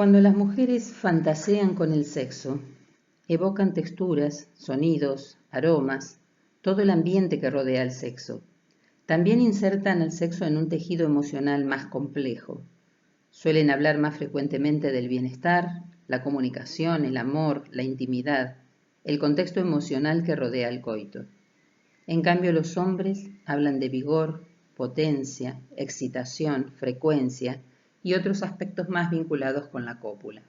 Cuando las mujeres fantasean con el sexo, evocan texturas, sonidos, aromas, todo el ambiente que rodea al sexo. También insertan al sexo en un tejido emocional más complejo. Suelen hablar más frecuentemente del bienestar, la comunicación, el amor, la intimidad, el contexto emocional que rodea al coito. En cambio, los hombres hablan de vigor, potencia, excitación, frecuencia y otros aspectos más vinculados con la cópula.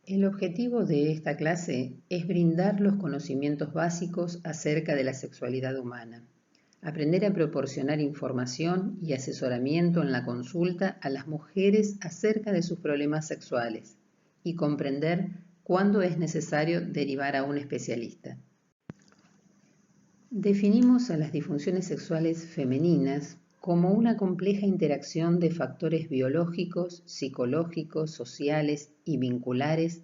El objetivo de esta clase es brindar los conocimientos básicos acerca de la sexualidad humana, aprender a proporcionar información y asesoramiento en la consulta a las mujeres acerca de sus problemas sexuales y comprender cuándo es necesario derivar a un especialista. Definimos a las disfunciones sexuales femeninas como una compleja interacción de factores biológicos, psicológicos, sociales y vinculares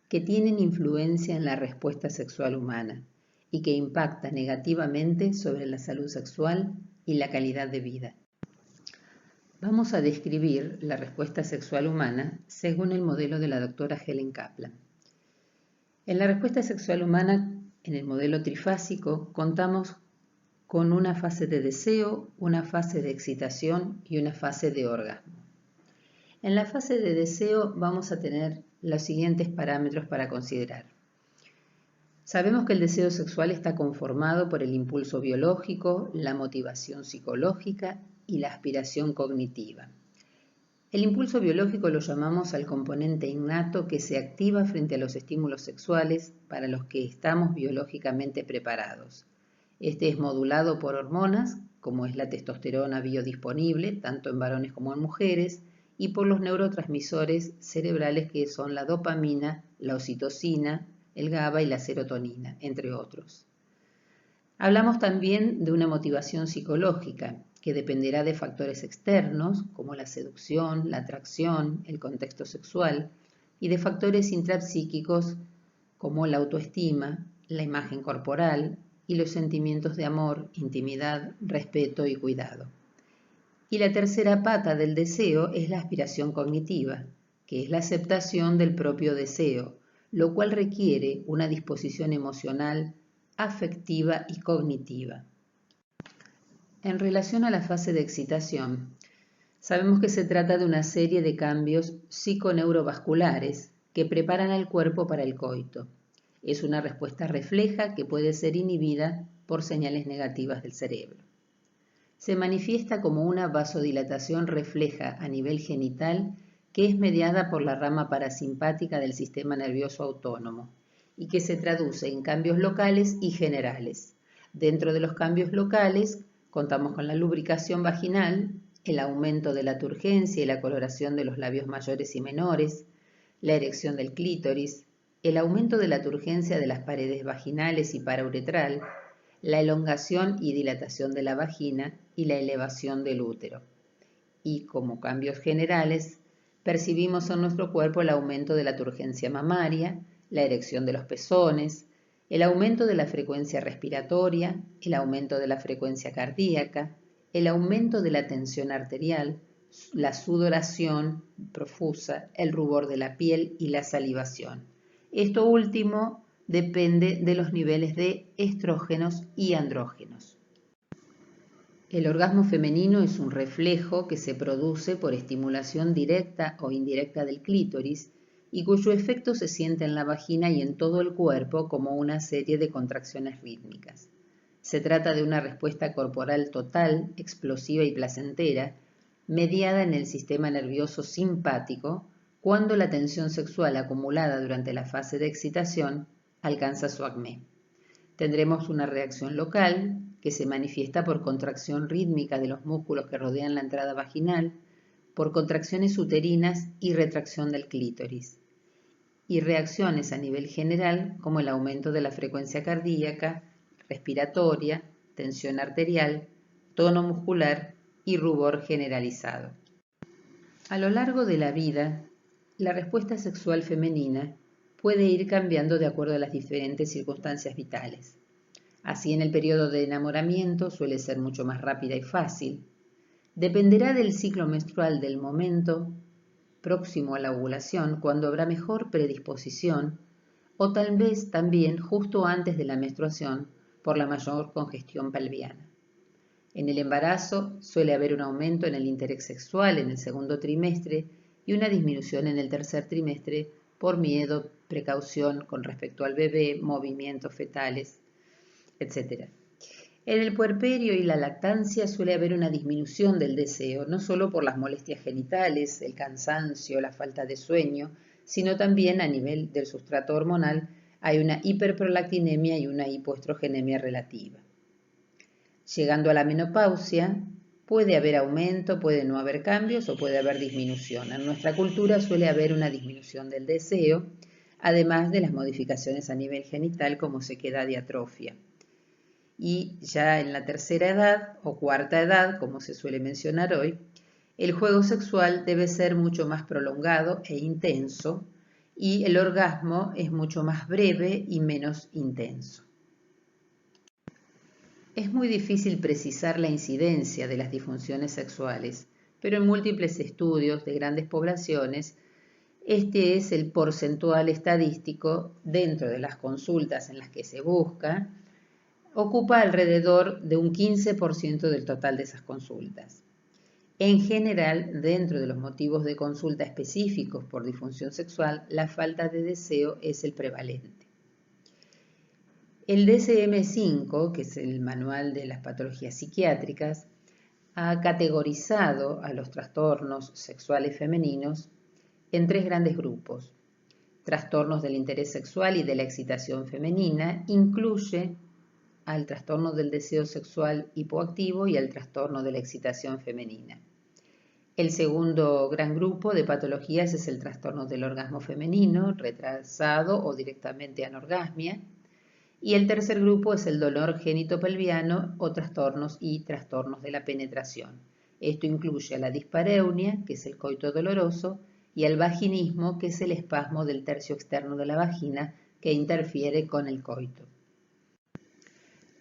que tienen influencia en la respuesta sexual humana y que impacta negativamente sobre la salud sexual y la calidad de vida. Vamos a describir la respuesta sexual humana según el modelo de la doctora Helen Kaplan. En la respuesta sexual humana, en el modelo trifásico, contamos con una fase de deseo, una fase de excitación y una fase de orgasmo. En la fase de deseo vamos a tener los siguientes parámetros para considerar. Sabemos que el deseo sexual está conformado por el impulso biológico, la motivación psicológica y la aspiración cognitiva. El impulso biológico lo llamamos al componente innato que se activa frente a los estímulos sexuales para los que estamos biológicamente preparados. Este es modulado por hormonas, como es la testosterona biodisponible, tanto en varones como en mujeres, y por los neurotransmisores cerebrales que son la dopamina, la oxitocina, el GABA y la serotonina, entre otros. Hablamos también de una motivación psicológica, que dependerá de factores externos, como la seducción, la atracción, el contexto sexual, y de factores intrapsíquicos, como la autoestima, la imagen corporal y los sentimientos de amor, intimidad, respeto y cuidado. Y la tercera pata del deseo es la aspiración cognitiva, que es la aceptación del propio deseo, lo cual requiere una disposición emocional, afectiva y cognitiva. En relación a la fase de excitación, sabemos que se trata de una serie de cambios psiconeurovasculares que preparan al cuerpo para el coito. Es una respuesta refleja que puede ser inhibida por señales negativas del cerebro. Se manifiesta como una vasodilatación refleja a nivel genital que es mediada por la rama parasimpática del sistema nervioso autónomo y que se traduce en cambios locales y generales. Dentro de los cambios locales, contamos con la lubricación vaginal, el aumento de la turgencia y la coloración de los labios mayores y menores, la erección del clítoris, el aumento de la turgencia de las paredes vaginales y parauretral, la elongación y dilatación de la vagina y la elevación del útero. Y como cambios generales, percibimos en nuestro cuerpo el aumento de la turgencia mamaria, la erección de los pezones, el aumento de la frecuencia respiratoria, el aumento de la frecuencia cardíaca, el aumento de la tensión arterial, la sudoración profusa, el rubor de la piel y la salivación. Esto último depende de los niveles de estrógenos y andrógenos. El orgasmo femenino es un reflejo que se produce por estimulación directa o indirecta del clítoris y cuyo efecto se siente en la vagina y en todo el cuerpo como una serie de contracciones rítmicas. Se trata de una respuesta corporal total, explosiva y placentera, mediada en el sistema nervioso simpático cuando la tensión sexual acumulada durante la fase de excitación alcanza su acmé. Tendremos una reacción local que se manifiesta por contracción rítmica de los músculos que rodean la entrada vaginal, por contracciones uterinas y retracción del clítoris, y reacciones a nivel general como el aumento de la frecuencia cardíaca, respiratoria, tensión arterial, tono muscular y rubor generalizado. A lo largo de la vida, la respuesta sexual femenina puede ir cambiando de acuerdo a las diferentes circunstancias vitales. Así, en el periodo de enamoramiento suele ser mucho más rápida y fácil. Dependerá del ciclo menstrual del momento, próximo a la ovulación, cuando habrá mejor predisposición, o tal vez también justo antes de la menstruación por la mayor congestión pelviana. En el embarazo suele haber un aumento en el interés sexual en el segundo trimestre y una disminución en el tercer trimestre por miedo, precaución con respecto al bebé, movimientos fetales, etc. En el puerperio y la lactancia suele haber una disminución del deseo, no solo por las molestias genitales, el cansancio, la falta de sueño, sino también a nivel del sustrato hormonal hay una hiperprolactinemia y una hipoestrogenemia relativa. Llegando a la menopausia, puede haber aumento, puede no haber cambios o puede haber disminución. En nuestra cultura suele haber una disminución del deseo, además de las modificaciones a nivel genital como sequedad y atrofia. Y ya en la tercera edad o cuarta edad, como se suele mencionar hoy, el juego sexual debe ser mucho más prolongado e intenso y el orgasmo es mucho más breve y menos intenso. Es muy difícil precisar la incidencia de las disfunciones sexuales, pero en múltiples estudios de grandes poblaciones, este es el porcentual estadístico dentro de las consultas en las que se busca, ocupa alrededor de un 15% del total de esas consultas. En general, dentro de los motivos de consulta específicos por disfunción sexual, la falta de deseo es el prevalente. El DSM-5, que es el Manual de las Patologías Psiquiátricas, ha categorizado a los trastornos sexuales femeninos en 3 grandes grupos. Trastornos del interés sexual y de la excitación femenina, incluye al trastorno del deseo sexual hipoactivo y al trastorno de la excitación femenina. El segundo gran grupo de patologías es el trastorno del orgasmo femenino, retrasado o directamente anorgasmia. Y el tercer grupo es el dolor genitopelviano o trastornos de la penetración. Esto incluye a la dispareunia, que es el coito doloroso, y al vaginismo, que es el espasmo del tercio externo de la vagina que interfiere con el coito.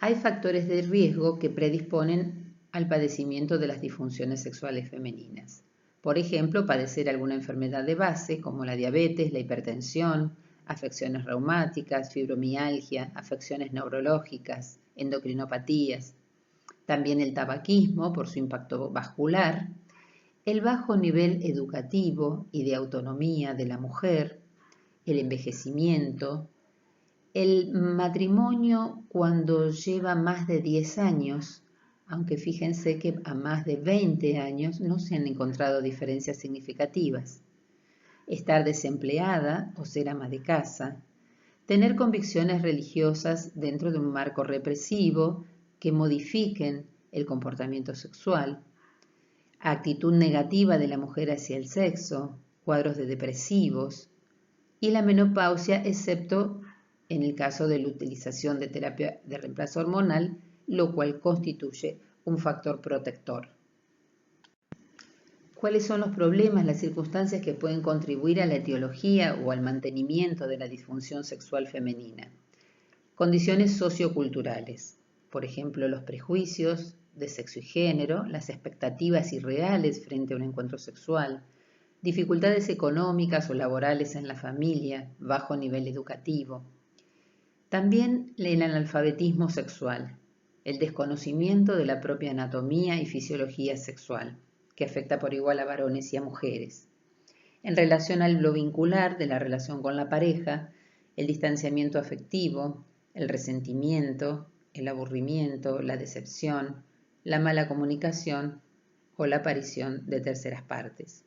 Hay factores de riesgo que predisponen al padecimiento de las disfunciones sexuales femeninas. Por ejemplo, padecer alguna enfermedad de base como la diabetes, la hipertensión, afecciones reumáticas, fibromialgia, afecciones neurológicas, endocrinopatías. También el tabaquismo por su impacto vascular, el bajo nivel educativo y de autonomía de la mujer, el envejecimiento, el matrimonio cuando lleva más de 10 años, aunque fíjense que a más de 20 años no se han encontrado diferencias significativas. Estar desempleada o ser ama de casa, tener convicciones religiosas dentro de un marco represivo que modifiquen el comportamiento sexual, actitud negativa de la mujer hacia el sexo, cuadros de depresivos y la menopausia, excepto en el caso de la utilización de terapia de reemplazo hormonal, lo cual constituye un factor protector. ¿Cuáles son los problemas, las circunstancias que pueden contribuir a la etiología o al mantenimiento de la disfunción sexual femenina? Condiciones socioculturales, por ejemplo, los prejuicios de sexo y género, las expectativas irreales frente a un encuentro sexual, dificultades económicas o laborales en la familia, bajo nivel educativo. También el analfabetismo sexual, el desconocimiento de la propia anatomía y fisiología sexual, que afecta por igual a varones y a mujeres. En relación a lo vincular de la relación con la pareja, el distanciamiento afectivo, el resentimiento, el aburrimiento, la decepción, la mala comunicación o la aparición de terceras partes.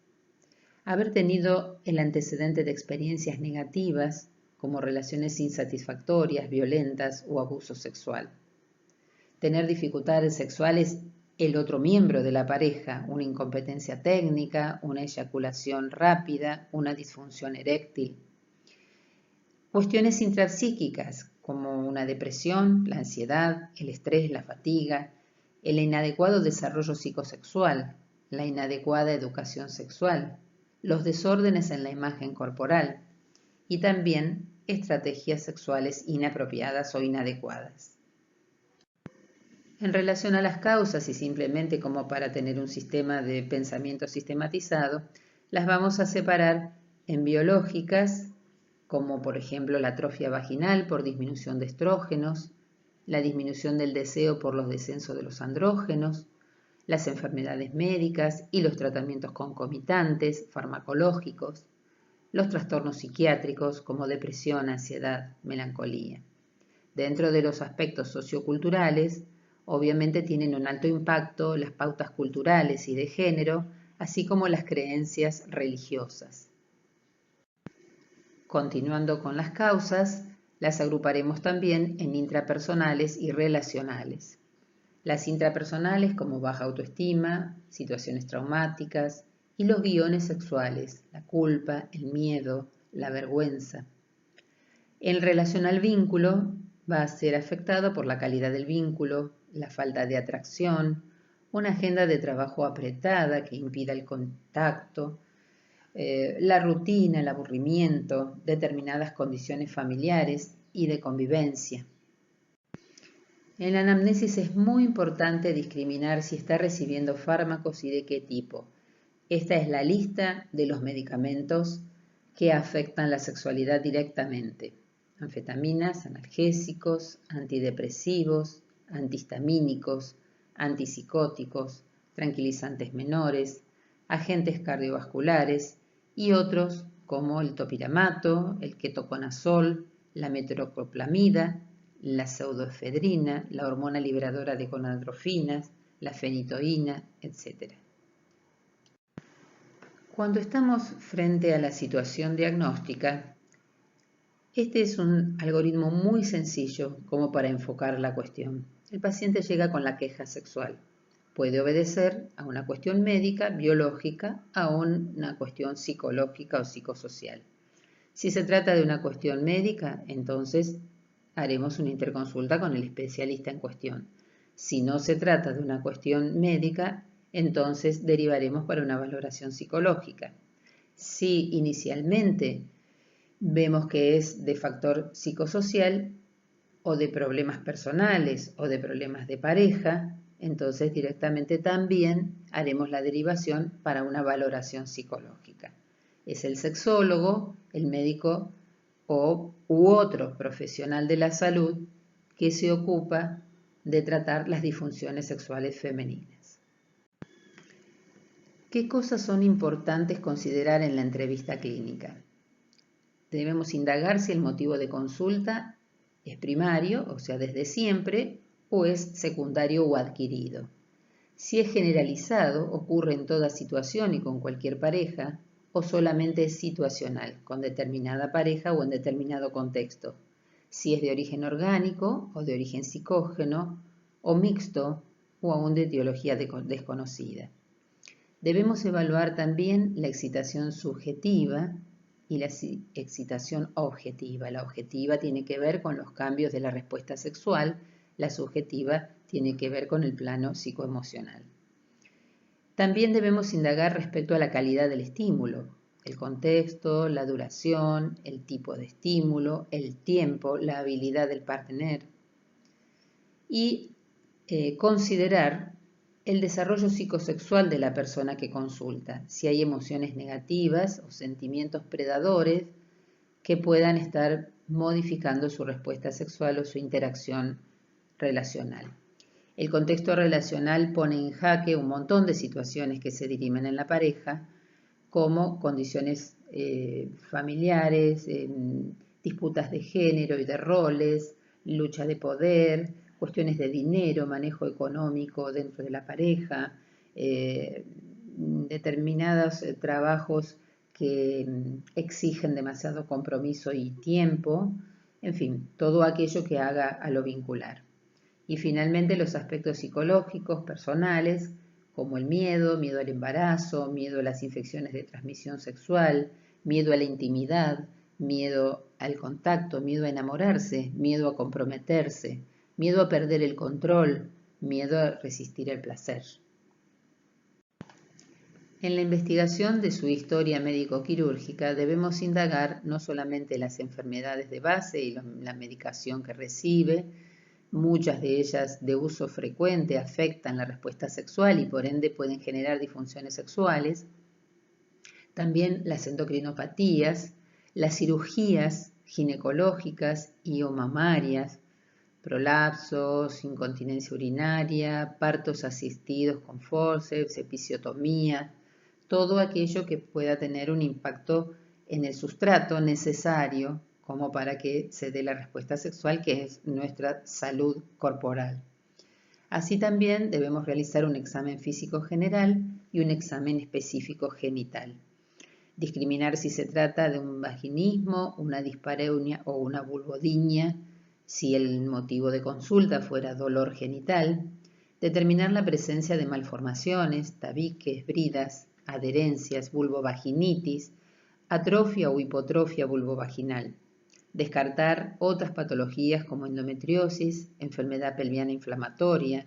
Haber tenido el antecedente de experiencias negativas como relaciones insatisfactorias, violentas o abuso sexual. Tener dificultades sexuales el otro miembro de la pareja, una incompetencia técnica, una eyaculación rápida, una disfunción eréctil. Cuestiones intrapsíquicas como una depresión, la ansiedad, el estrés, la fatiga, el inadecuado desarrollo psicosexual, la inadecuada educación sexual, los desórdenes en la imagen corporal y también estrategias sexuales inapropiadas o inadecuadas. En relación a las causas y simplemente como para tener un sistema de pensamiento sistematizado, Las vamos a separar en biológicas, como por ejemplo la atrofia vaginal por disminución de estrógenos, la disminución del deseo por los descensos de los andrógenos, las enfermedades médicas y los tratamientos concomitantes farmacológicos, los trastornos psiquiátricos como depresión, ansiedad, melancolía. Dentro de los aspectos socioculturales, obviamente tienen un alto impacto las pautas culturales y de género, así como las creencias religiosas. Continuando con las causas, las agruparemos también en intrapersonales y relacionales. Las intrapersonales como baja autoestima, situaciones traumáticas y los guiones sexuales, la culpa, el miedo, la vergüenza. El relacional vínculo va a ser afectado por la calidad del vínculo, la falta de atracción, una agenda de trabajo apretada que impida el contacto, la rutina, el aburrimiento, determinadas condiciones familiares y de convivencia. En la anamnesis es muy importante discriminar si está recibiendo fármacos y de qué tipo. Esta es la lista de los medicamentos que afectan la sexualidad directamente. Anfetaminas, analgésicos, antidepresivos, antihistamínicos, antipsicóticos, tranquilizantes menores, agentes cardiovasculares y otros como el topiramato, el ketoconazol, la metoclopramida, la pseudoefedrina, la hormona liberadora de gonadotrophinas, la fenitoína, etc. Cuando estamos frente a la situación diagnóstica, este es un algoritmo muy sencillo como para enfocar la cuestión. El paciente llega con la queja sexual. Puede obedecer a una cuestión médica, biológica, a una cuestión psicológica o psicosocial. Si se trata de una cuestión médica, entonces haremos una interconsulta con el especialista en cuestión. Si no se trata de una cuestión médica, entonces derivaremos para una valoración psicológica. Si inicialmente vemos que es de factor psicosocial o de problemas personales o de problemas de pareja, entonces directamente también haremos la derivación para una valoración psicológica. Es el sexólogo, el médico u otro profesional de la salud que se ocupa de tratar las disfunciones sexuales femeninas. ¿Qué cosas son importantes considerar en la entrevista clínica? Debemos indagar si el motivo de consulta es primario, o sea, desde siempre, o es secundario o adquirido. Si es generalizado, ocurre en toda situación y con cualquier pareja, o solamente es situacional, con determinada pareja o en determinado contexto. Si es de origen orgánico o de origen psicógeno, o mixto, o aún de etiología desconocida. Debemos evaluar también la excitación subjetiva y la excitación objetiva. La objetiva tiene que ver con los cambios de la respuesta sexual, la subjetiva tiene que ver con el plano psicoemocional. También debemos indagar respecto a la calidad del estímulo, el contexto, la duración, el tipo de estímulo, el tiempo, la habilidad del partner y considerar el desarrollo psicosexual de la persona que consulta, si hay emociones negativas o sentimientos predadores que puedan estar modificando su respuesta sexual o su interacción relacional. El contexto relacional pone en jaque un montón de situaciones que se dirimen en la pareja, como condiciones familiares, disputas de género y de roles, lucha de poder, cuestiones de dinero, manejo económico dentro de la pareja, determinados trabajos que exigen demasiado compromiso y tiempo, en fin, todo aquello que haga a lo vincular. Y finalmente los aspectos psicológicos, personales, como el miedo al embarazo, miedo a las infecciones de transmisión sexual, miedo a la intimidad, miedo al contacto, miedo a enamorarse, miedo a comprometerse, miedo a perder el control, miedo a resistir el placer. En la investigación de su historia médico-quirúrgica debemos indagar no solamente las enfermedades de base y la medicación que recibe, muchas de ellas de uso frecuente afectan la respuesta sexual y por ende pueden generar disfunciones sexuales. También las endocrinopatías, las cirugías ginecológicas y o mamarias, prolapsos, incontinencia urinaria, partos asistidos con forceps, episiotomía, todo aquello que pueda tener un impacto en el sustrato necesario como para que se dé la respuesta sexual, que es nuestra salud corporal. Así también debemos realizar un examen físico general y un examen específico genital. Discriminar si se trata de un vaginismo, una dispareunia o una vulvodinia, si el motivo de consulta fuera dolor genital. Determinar la presencia de malformaciones, tabiques, bridas, adherencias, vulvovaginitis, atrofia o hipotrofia vulvovaginal. Descartar otras patologías como endometriosis, enfermedad pelviana inflamatoria,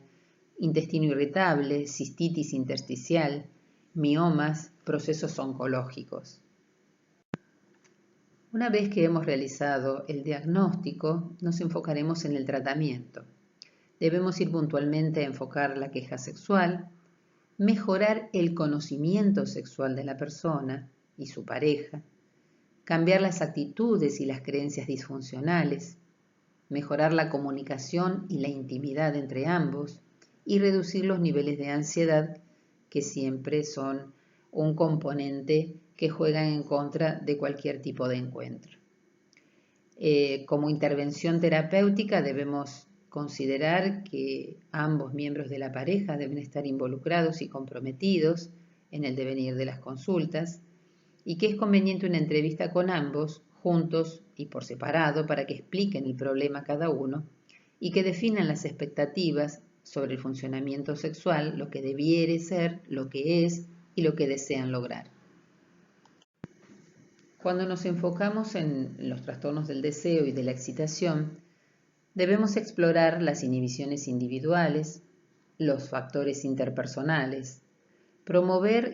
intestino irritable, cistitis intersticial, miomas, procesos oncológicos. Una vez que hemos realizado el diagnóstico, nos enfocaremos en el tratamiento. Debemos ir puntualmente a enfocar la queja sexual, mejorar el conocimiento sexual de la persona y su pareja, cambiar las actitudes y las creencias disfuncionales, mejorar la comunicación y la intimidad entre ambos y reducir los niveles de ansiedad, que siempre son un componente que juega en contra de cualquier tipo de encuentro. Como intervención terapéutica debemos considerar que ambos miembros de la pareja deben estar involucrados y comprometidos en el devenir de las consultas y que es conveniente una entrevista con ambos, juntos y por separado, para que expliquen el problema cada uno y que definan las expectativas sobre el funcionamiento sexual, lo que debiere ser, lo que es y lo que desean lograr. Cuando nos enfocamos en los trastornos del deseo y de la excitación, debemos explorar las inhibiciones individuales, los factores interpersonales,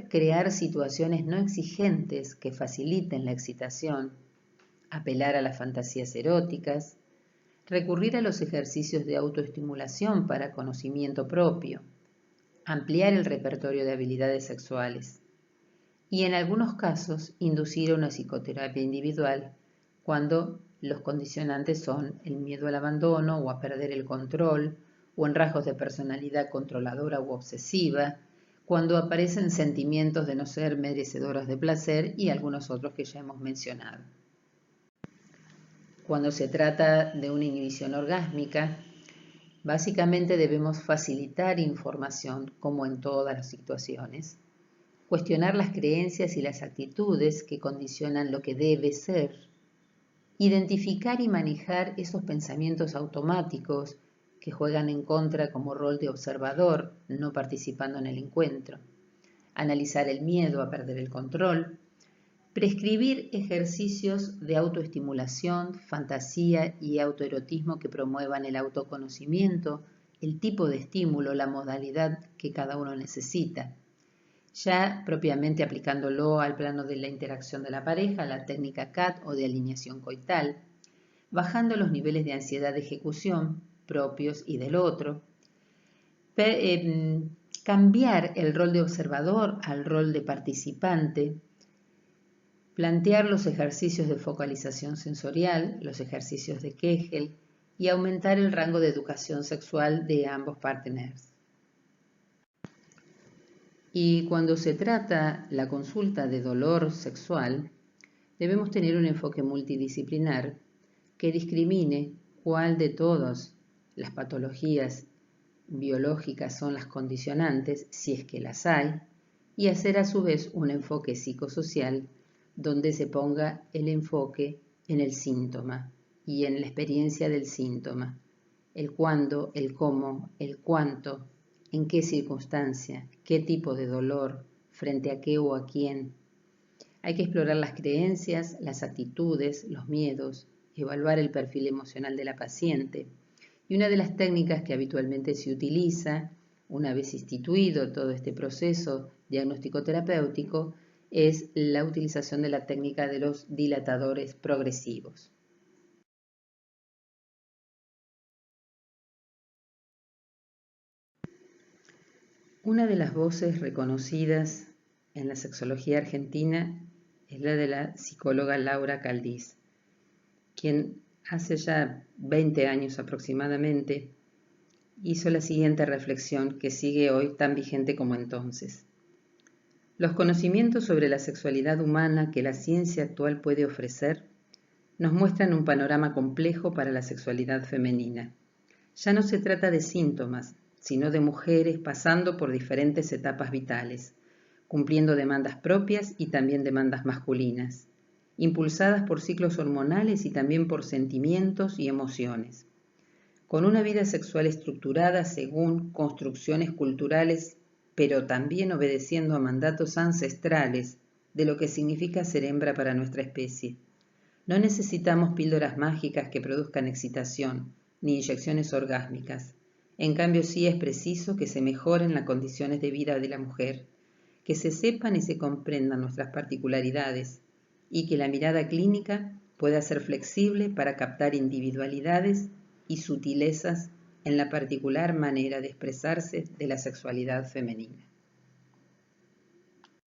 crear situaciones no exigentes que faciliten la excitación, apelar a las fantasías eróticas, recurrir a los ejercicios de autoestimulación para conocimiento propio, ampliar el repertorio de habilidades sexuales y en algunos casos inducir una psicoterapia individual cuando los condicionantes son el miedo al abandono o a perder el control o en rasgos de personalidad controladora u obsesiva, cuando aparecen sentimientos de no ser merecedoras de placer y algunos otros que ya hemos mencionado. Cuando se trata de una inhibición orgásmica, básicamente debemos facilitar información, como en todas las situaciones, cuestionar las creencias y las actitudes que condicionan lo que debe ser, identificar y manejar esos pensamientos automáticos que juegan en contra como rol de observador, no participando en el encuentro, analizar el miedo a perder el control, prescribir ejercicios de autoestimulación, fantasía y autoerotismo que promuevan el autoconocimiento, el tipo de estímulo, la modalidad que cada uno necesita, ya propiamente aplicándolo al plano de la interacción de la pareja, la técnica CAT o de alineación coital, bajando los niveles de ansiedad de ejecución propios y del otro, cambiar el rol de observador al rol de participante, plantear los ejercicios de focalización sensorial, los ejercicios de Kegel y aumentar el rango de educación sexual de ambos partners. Y cuando se trata la consulta de dolor sexual, debemos tener un enfoque multidisciplinar que discrimine cuál de todas las patologías biológicas son las condicionantes, si es que las hay, y hacer a su vez un enfoque psicosocial donde se ponga el enfoque en el síntoma y en la experiencia del síntoma, el cuándo, el cómo, el cuánto, en qué circunstancia, qué tipo de dolor, frente a qué o a quién. Hay que explorar las creencias, las actitudes, los miedos, evaluar el perfil emocional de la paciente. Y una de las técnicas que habitualmente se utiliza, una vez instituido todo este proceso diagnóstico terapéutico, es la utilización de la técnica de los dilatadores progresivos. Una de las voces reconocidas en la sexología argentina es la de la psicóloga Laura Caldiz, quien hace ya 20 años aproximadamente hizo la siguiente reflexión que sigue hoy tan vigente como entonces. Los conocimientos sobre la sexualidad humana que la ciencia actual puede ofrecer nos muestran un panorama complejo para la sexualidad femenina. Ya no se trata de síntomas, sino de mujeres pasando por diferentes etapas vitales, cumpliendo demandas propias y también demandas masculinas, impulsadas por ciclos hormonales y también por sentimientos y emociones, con una vida sexual estructurada según construcciones culturales, pero también obedeciendo a mandatos ancestrales de lo que significa ser hembra para nuestra especie. No necesitamos píldoras mágicas que produzcan excitación, ni inyecciones orgásmicas. En cambio, sí es preciso que se mejoren las condiciones de vida de la mujer, que se sepan y se comprendan nuestras particularidades, y que la mirada clínica pueda ser flexible para captar individualidades y sutilezas en la particular manera de expresarse de la sexualidad femenina.